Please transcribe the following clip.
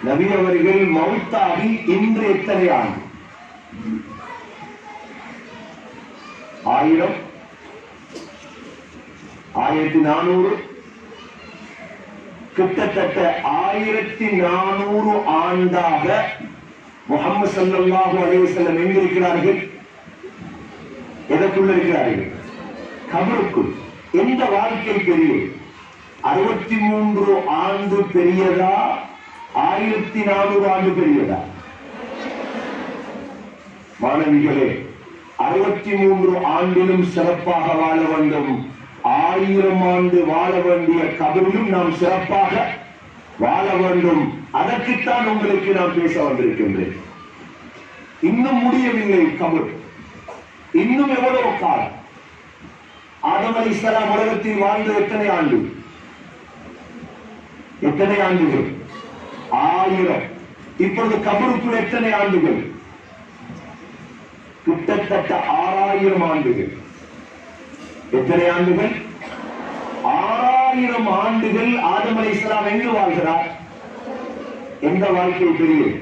நபி அவர்கள் மௌத்தாகி இன்று எத்தனை ஆண்டு? 1000, 1400, கிட்டத்தட்ட 1400 ஆண்டாக முஹம்மது ஸல்லல்லாஹு அலைஹி வஸல்லம் எங்க இருக்கிறார்கள்? எதற்குள்ள இருக்கிறார்கள்? கபருக்குள். எந்த வாழ்க்கை பெரியது? 63 ஆண்டு பெரியதா, 1400 ஆண்டு பெரியதா? மாணவிகளே, 63 ஆண்டிலும் சிறப்பாக வாழ வேண்டும். 1000 ஆண்டு வாழ வேண்டிய கபரிலும் நாம் சிறப்பாக வாழ வேண்டும். அதற்குத்தான் உங்களுக்கு நான் பேச வந்திருக்கின்றேன். இன்னும் முடியவில்லை கபர். இன்னும் எவ்வளவு காலம்? ஆதம் அலைஹிஸ்ஸலாம் உலகத்தில் வாழ்ந்த எத்தனை ஆண்டு? எத்தனை ஆண்டுகள்? 1000. இப்பொழுது கபருக்குள் எத்தனை ஆண்டுகள்? கிட்டத்தட்ட 6000 ஆண்டுகள். எத்தனை ஆண்டுகள்? 6000 ஆண்டுகள் ஆதம் அலைஹிஸ்ஸலாம் எங்கு வாழ்கிறார்? எந்த வாழ்க்கை பெரியது?